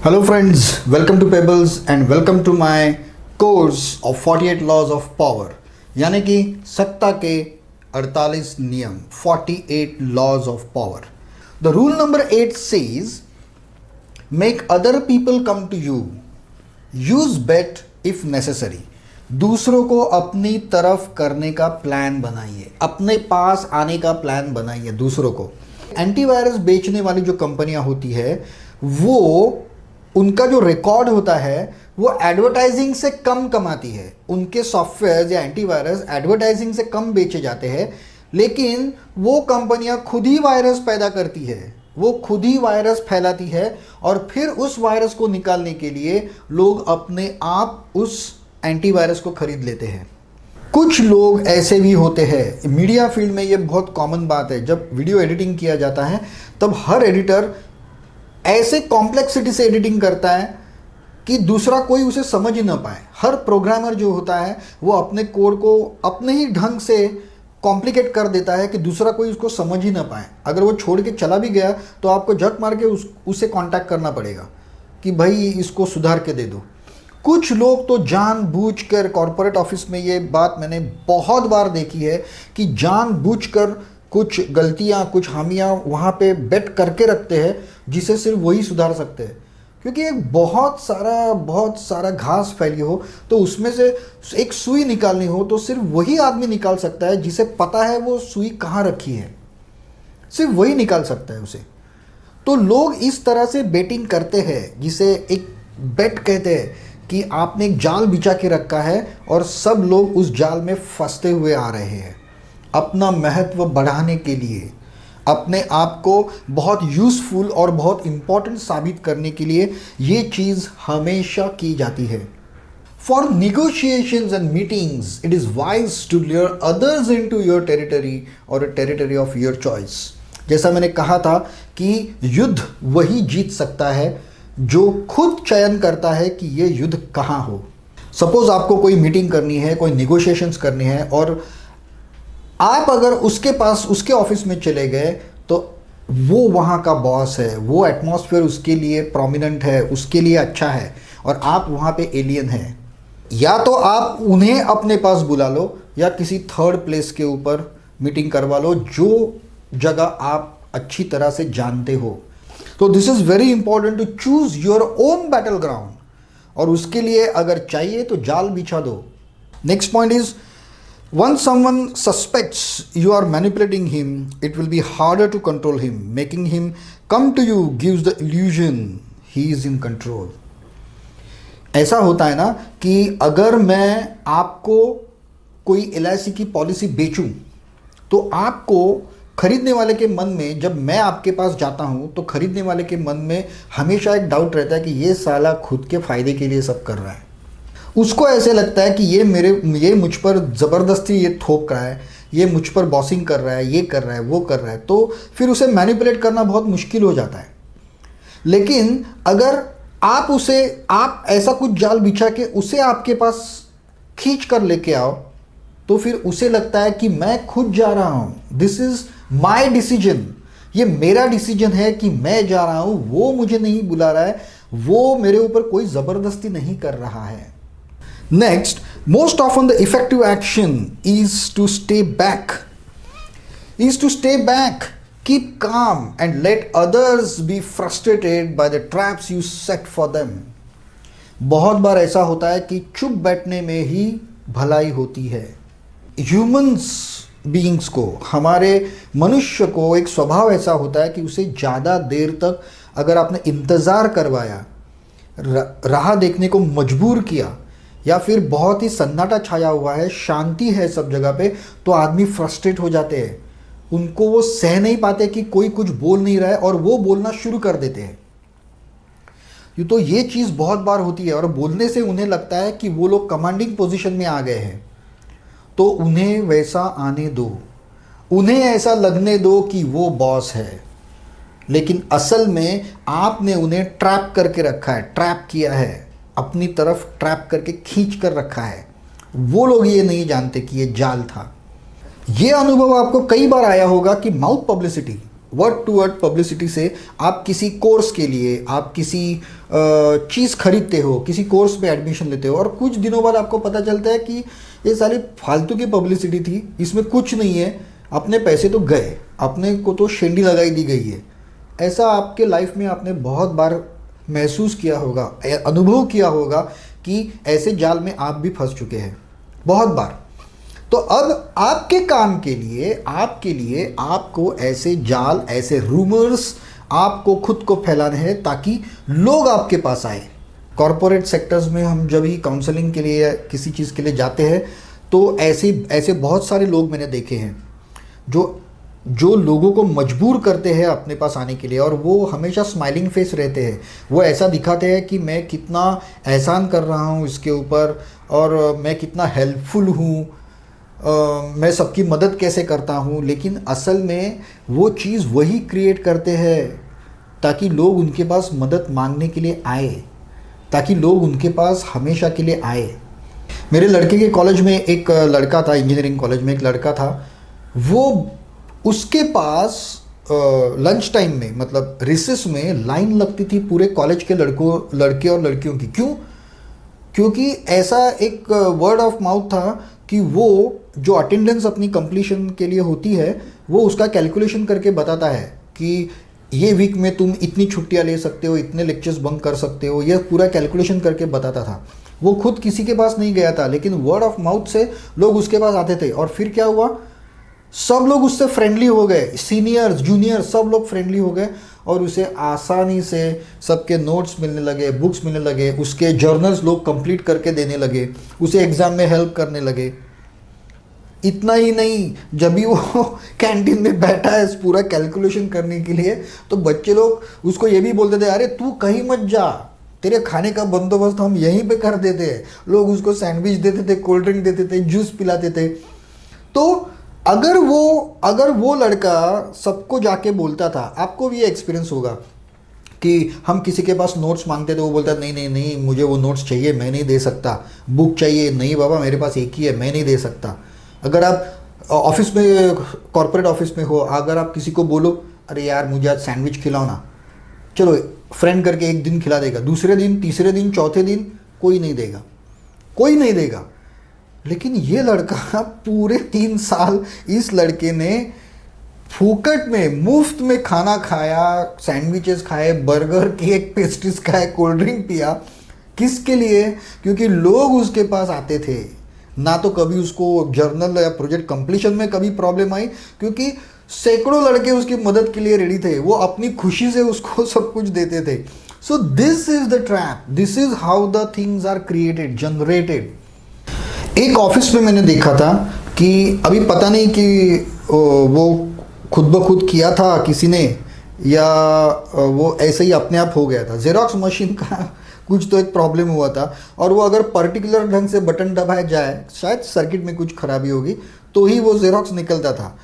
Hello friends, welcome to Pebbles and welcome to my course of 48 laws of power यानी कि सत्ता के 48 नियम 48 laws of power. The rule number 8 says make other people come to you. Use bet if necessary. दूसरों को अपनी तरफ करने का प्लान बनाइए, अपने पास आने का प्लान बनाइए दूसरों को. एंटीवायरस बेचने वाली जो कंपनियां होती है वो उनका जो रिकॉर्ड होता है वो एडवर्टाइजिंग से कम कमाती है. उनके सॉफ्टवेयर या एंटीवायरस एडवर्टाइजिंग से कम बेचे जाते हैं, लेकिन वो कंपनियां खुद ही वायरस पैदा करती है, वो खुद ही वायरस फैलाती है और फिर उस वायरस को निकालने के लिए लोग अपने आप उस एंटीवायरस को खरीद लेते हैं. कुछ लोग ऐसे भी होते हैं, मीडिया फील्ड में ये बहुत कॉमन बात है. जब वीडियो एडिटिंग किया जाता है तब हर एडिटर ऐसे कॉम्प्लेक्सिटी से एडिटिंग करता है कि दूसरा कोई उसे समझ ही ना पाए. हर प्रोग्रामर जो होता है वो अपने कोड को अपने ही ढंग से कॉम्प्लिकेट कर देता है कि दूसरा कोई उसको समझ ही ना पाए. अगर वो छोड़ के चला भी गया तो आपको झक मार के उसे कांटेक्ट करना पड़ेगा कि भाई इसको सुधार के दे दो. कुछ लोग तो जानबूझकर, कॉर्पोरेट ऑफिस में ये बात मैंने बहुत बार देखी है कि जानबूझकर कुछ गलतियां, कुछ खामियां वहाँ पे बेट करके रखते हैं जिसे सिर्फ वही सुधार सकते हैं. क्योंकि एक बहुत सारा घास फैली हो तो उसमें से एक सुई निकालनी हो तो सिर्फ वही आदमी निकाल सकता है जिसे पता है वो सुई कहाँ रखी है. सिर्फ वही निकाल सकता है उसे. तो लोग इस तरह से बेटिंग करते हैं जिसे एक बेट कहते हैं कि आपने एक जाल बिछा के रखा है और सब लोग उस जाल में फंसते हुए आ रहे हैं. अपना महत्व बढ़ाने के लिए, अपने आप को बहुत यूज़फुल और बहुत इम्पॉर्टेंट साबित करने के लिए ये चीज़ हमेशा की जाती है. For negotiations and meetings, it is wise to lure others into your territory or a territory of your choice. जैसा मैंने कहा था कि युद्ध वही जीत सकता है जो खुद चयन करता है कि ये युद्ध कहाँ हो. सपोज आपको कोई मीटिंग करनी है, कोई निगोशिएशंस करनी है और आप अगर उसके पास, उसके ऑफिस में चले गए तो वो वहाँ का बॉस है, वो एटमॉस्फेयर उसके लिए प्रोमिनेंट है, उसके लिए अच्छा है और आप वहाँ पे एलियन हैं. या तो आप उन्हें अपने पास बुला लो या किसी थर्ड प्लेस के ऊपर मीटिंग करवा लो जो जगह आप अच्छी तरह से जानते हो. तो this is very important to choose your own battle ground. और उसके लिए अगर चाहिए तो जाल बिछा दो. Next point is once someone suspects you are manipulating him, it will be harder to control him. Making him come to you gives the illusion he is in control. ऐसा होता है ना कि अगर मैं आपको कोई LIC की पॉलिसी बेचूं तो आपको खरीदने वाले के मन में, जब मैं आपके पास जाता हूं तो खरीदने वाले के मन में हमेशा एक डाउट रहता है कि ये साला खुद के फायदे के लिए सब कर रहा है. उसको ऐसे लगता है कि ये मुझ पर ज़बरदस्ती ये थोप रहा है, ये मुझ पर बॉसिंग कर रहा है, ये कर रहा है, वो कर रहा है. तो फिर उसे मैनिपुलेट करना बहुत मुश्किल हो जाता है. लेकिन अगर आप ऐसा कुछ जाल बिछा के उसे आपके पास खींच कर लेके आओ तो फिर उसे लगता है कि मैं खुद जा रहा हूँ, दिस इज़ माई डिसीजन, ये मेरा डिसीजन है कि मैं जा रहा हूँ, वो मुझे नहीं बुला रहा है, वो मेरे ऊपर कोई ज़बरदस्ती नहीं कर रहा है. Next, most often the effective action is to stay back. Keep calm and let others be frustrated by the traps you set for them. बहुत बार ऐसा होता है कि चुप बैठने में ही भलाई होती है. Humans beings को, हमारे मनुष्य को एक स्वभाव ऐसा होता है कि उसे ज़्यादा देर तक अगर आपने इंतज़ार करवाया, राह देखने को मजबूर किया या फिर बहुत ही सन्नाटा छाया हुआ है, शांति है सब जगह पे, तो आदमी फ्रस्ट्रेट हो जाते हैं. उनको वो सह नहीं पाते कि कोई कुछ बोल नहीं रहा है और वो बोलना शुरू कर देते हैं. तो ये चीज़ बहुत बार होती है और बोलने से उन्हें लगता है कि वो लोग कमांडिंग पोजीशन में आ गए हैं. तो उन्हें वैसा आने दो, उन्हें ऐसा लगने दो कि वो बॉस है, लेकिन असल में आपने उन्हें ट्रैप करके रखा है, ट्रैप किया है, अपनी तरफ ट्रैप करके खींच कर रखा है. वो लोग ये नहीं जानते कि ये जाल था. ये अनुभव आपको कई बार आया होगा कि mouth publicity, word to word publicity से आप किसी कोर्स के लिए, आप किसी चीज़ खरीदते हो, किसी कोर्स में एडमिशन लेते हो और कुछ दिनों बाद आपको पता चलता है कि ये सारी फालतू की पब्लिसिटी थी, इसमें कुछ नहीं है, अपने पैसे तो गए, अपने को तो शेंडी लगाई दी गई है। ऐसा आपके लाइफ में आपने बहुत बार महसूस किया होगा, अनुभव किया होगा कि ऐसे जाल में आप भी फंस चुके हैं बहुत बार। तो अब आपके काम के लिए, आपके लिए आपको ऐसे जाल, ऐसे रूमर्स आपको खुद को फैलाने हैं ताकि लोग आपके पास आए। कॉरपोरेट सेक्टर्स में हम जब ही काउंसलिंग के लिए या किसी चीज़ के लिए जाते हैं तो ऐसे बहुत सारे लोग मैंने देखे हैं जो लोगों को मजबूर करते हैं अपने पास आने के लिए, और वो हमेशा स्माइलिंग फेस रहते हैं। वो ऐसा दिखाते हैं कि मैं कितना एहसान कर रहा हूँ इसके ऊपर और मैं कितना हेल्पफुल हूँ, मैं सबकी मदद कैसे करता हूँ, लेकिन असल में वो चीज़ वही क्रिएट करते हैं ताकि लोग उनके पास मदद मांगने के लिए आए, ताकि लोग उनके पास हमेशा के लिए आए। मेरे लड़के के कॉलेज में एक लड़का था, इंजीनियरिंग कॉलेज में एक लड़का था, वो उसके पास लंच टाइम में, मतलब रिसेस में लाइन लगती थी पूरे कॉलेज के लड़के और लड़कियों की। क्यों? क्योंकि ऐसा एक वर्ड ऑफ माउथ था कि वो जो अटेंडेंस अपनी कंप्लीशन के लिए होती है वो उसका कैलकुलेशन करके बताता है कि ये वीक में तुम इतनी छुट्टियां ले सकते हो, इतने लेक्चर्स बंक कर सकते हो, ये पूरा कैलकुलेशन करके बताता था। वो खुद किसी के पास नहीं गया था, लेकिन वर्ड ऑफ माउथ से लोग उसके पास आते थे। और फिर क्या हुआ, सब लोग उससे फ्रेंडली हो गए, सीनियर्स जूनियर्स सब लोग फ्रेंडली हो गए और उसे आसानी से सबके नोट्स मिलने लगे, बुक्स मिलने लगे, उसके जर्नल्स लोग कंप्लीट करके देने लगे, उसे एग्ज़ाम में हेल्प करने लगे। इतना ही नहीं, जब भी वो कैंटीन में बैठा है पूरा कैलकुलेशन करने के लिए तो बच्चे लोग उसको ये भी बोलते थे, अरे तू कहीं मत जा, तेरे खाने का बंदोबस्त हम यहीं पे कर देते हैं। लोग उसको सैंडविच देते थे, कोल्ड ड्रिंक देते थे, जूस पिलाते थे। तो अगर वो लड़का सबको जाके बोलता था, आपको भी ये एक्सपीरियंस होगा कि हम किसी के पास नोट्स मांगते थे, वो बोलता नहीं नहीं नहीं मुझे वो नोट्स चाहिए, मैं नहीं दे सकता। बुक चाहिए, नहीं बाबा मेरे पास एक ही है, मैं नहीं दे सकता। अगर आप ऑफिस में, कॉर्पोरेट ऑफिस में हो, अगर आप किसी को बोलो अरे यार मुझे आज सैंडविच खिलाओ ना, चलो फ्रेंड करके एक दिन खिला देगा, दूसरे दिन, तीसरे दिन, चौथे दिन कोई नहीं देगा, कोई नहीं देगा। लेकिन ये लड़का पूरे 3 साल इस लड़के ने फूकट में, मुफ्त में खाना खाया, सैंडविचेस खाए, बर्गर, केक, पेस्ट्रीज खाए, कोल्ड ड्रिंक पिया। किसके लिए? क्योंकि लोग उसके पास आते थे। ना तो कभी उसको जर्नल या प्रोजेक्ट कंप्लीशन में कभी प्रॉब्लम आई, क्योंकि सैकड़ों लड़के उसकी मदद के लिए रेडी थे, वो अपनी खुशी से उसको सब कुछ देते थे। So this is the trap, this is how the things are created, generated. एक ऑफिस में मैंने देखा था कि अभी पता नहीं कि वो खुद ब खुद किया था किसी ने या वो ऐसे ही अपने आप हो गया था। जेरोक्स मशीन का कुछ तो एक प्रॉब्लम हुआ था और वो अगर पर्टिकुलर ढंग से बटन दबाया जाए, शायद सर्किट में कुछ खराबी होगी, तो ही वो जेरोक्स निकलता था।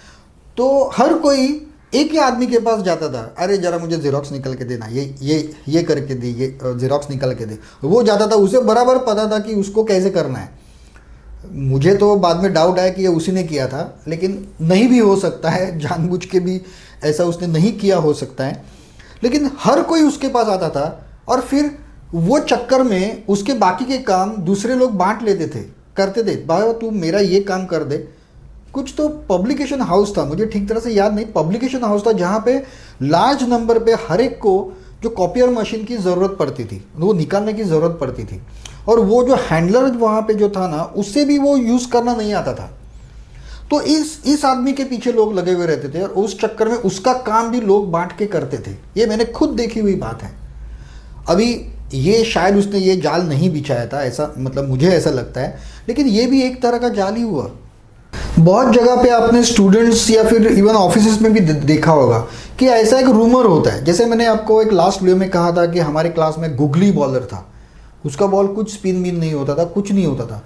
तो हर कोई एक ही आदमी के पास जाता था, अरे जरा मुझे जेरोक्स निकल के देना, ये करके दे, ये जेरोक्स निकल के दे। वो जाता था, उसे बराबर पता था कि उसको कैसे करना है। मुझे तो बाद में डाउट आया कि ये उसी ने किया था, लेकिन नहीं भी हो सकता है, जानबूझ के भी ऐसा उसने नहीं किया हो सकता है। लेकिन हर कोई उसके पास आता था और फिर वो चक्कर में उसके बाकी के काम दूसरे लोग बांट लेते थे, करते थे, बाबा तू मेरा ये काम कर दे। कुछ तो पब्लिकेशन हाउस था, मुझे ठीक तरह से याद नहीं, पब्लिकेशन हाउस था जहाँ पे लार्ज नंबर पे हर एक को जो कॉपियर मशीन की ज़रूरत पड़ती थी वो निकालने की ज़रूरत पड़ती थी, और वो जो हैंडलर वहाँ पे जो था ना, उससे भी वो यूज़ करना नहीं आता था। तो इस आदमी के पीछे लोग लगे हुए रहते थे और उस चक्कर में उसका काम भी लोग बांट के करते थे। ये मैंने खुद देखी हुई बात है। अभी ये शायद उसने ये जाल नहीं बिछाया था, ऐसा मतलब मुझे ऐसा लगता है, लेकिन ये भी एक तरह का जाल ही हुआ। बहुत जगह पे आपने स्टूडेंट्स या फिर इवन ऑफिस में भी देखा होगा कि ऐसा एक रूमर होता है। जैसे मैंने आपको एक लास्ट वीडियो में कहा था कि हमारे क्लास में गुगली बॉलर था, उसका बॉल कुछ स्पिन विन नहीं होता था, कुछ नहीं होता था,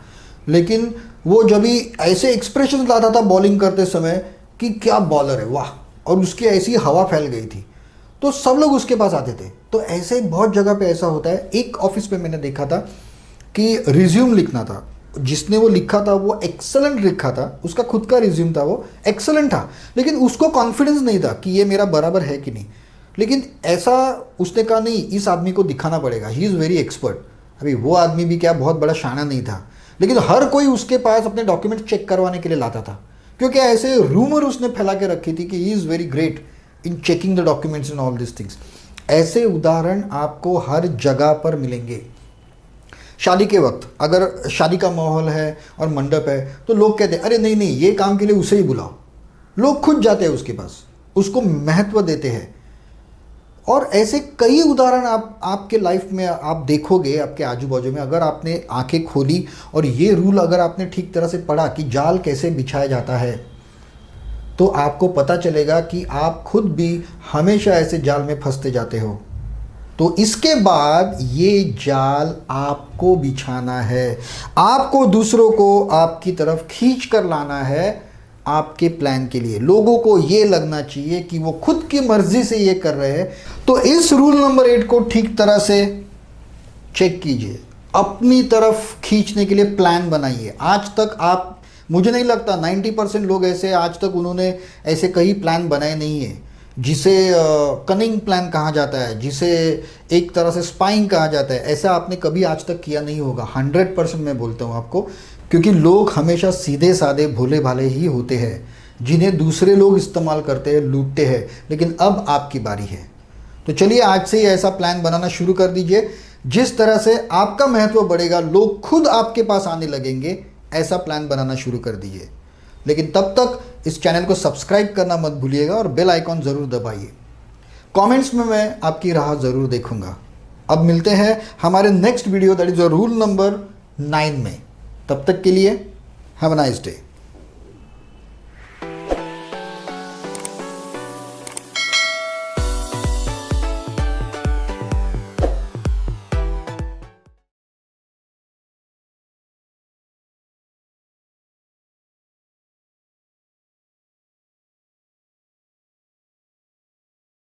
लेकिन वो जब भी ऐसे एक्सप्रेशन लाता था बॉलिंग करते समय कि क्या बॉलर है, वाह, और उसकी ऐसी हवा फैल गई थी, तो सब लोग उसके पास आते थे। तो ऐसे बहुत जगह पे ऐसा होता है। एक ऑफिस में मैंने देखा था कि रिज्यूम लिखना था, जिसने वो लिखा था वो एक्सेलेंट लिखा था, उसका खुद का रिज्यूम था, वो एक्सेलेंट था, लेकिन उसको कॉन्फिडेंस नहीं था कि ये मेरा बराबर है कि नहीं। लेकिन ऐसा उसने कहा नहीं, इस आदमी को दिखाना पड़ेगा, ही इज़ वेरी एक्सपर्ट। अभी वो आदमी भी क्या बहुत बड़ा शाना नहीं था, लेकिन हर कोई उसके पास अपने डॉक्यूमेंट चेक करवाने के लिए लाता था, क्योंकि ऐसे रूमर उसने फैला के रखी थी कि he is very great in checking the documents and all this things. ऐसे उदाहरण आपको हर जगह पर मिलेंगे। शादी के वक्त अगर शादी का माहौल है और मंडप है तो लोग कहते हैं अरे नहीं नहीं, ये काम के लिए उसे ही बुलाओ। लोग खुद जाते हैं उसके पास, उसको महत्व देते हैं। और ऐसे कई उदाहरण आपके लाइफ में आप देखोगे, आपके आजू बाजू में, अगर आपने आंखें खोली और ये रूल अगर आपने ठीक तरह से पढ़ा कि जाल कैसे बिछाया जाता है, तो आपको पता चलेगा कि आप खुद भी हमेशा ऐसे जाल में फंसते जाते हो। तो इसके बाद ये जाल आपको बिछाना है, आपको दूसरों को आपकी तरफ खींच कर लाना है आपके प्लान के लिए। लोगों को ये लगना चाहिए कि वो खुद की मर्जी से ये कर रहे हैं। तो इस रूल नंबर 8 को ठीक तरह से चेक कीजिए, अपनी तरफ खींचने के लिए प्लान बनाइए। आज तक आप, मुझे नहीं लगता 90% लोग ऐसे आज तक उन्होंने ऐसे कई प्लान बनाए नहीं है, जिसे कनिंग प्लान कहा जाता है, जिसे एक तरह से स्पाइंग कहा जाता है। ऐसा आपने कभी आज तक किया नहीं होगा, 100% मैं बोलता हूँ आपको, क्योंकि लोग हमेशा सीधे साधे भोले भाले ही होते हैं, जिन्हें दूसरे लोग इस्तेमाल करते हैं, लूटते हैं। लेकिन अब आपकी बारी है, तो चलिए आज से ही ऐसा प्लान बनाना शुरू कर दीजिए जिस तरह से आपका महत्व बढ़ेगा, लोग खुद आपके पास आने लगेंगे। ऐसा प्लान बनाना शुरू कर दीजिए। लेकिन तब तक इस चैनल को सब्सक्राइब करना मत भूलिएगा और बेल आइकॉन ज़रूर दबाइए। कमेंट्स में मैं आपकी राह ज़रूर देखूंगा। अब मिलते हैं हमारे next video, that is rule number 9 में। तब तक के लिए हैव अ नाइस डे।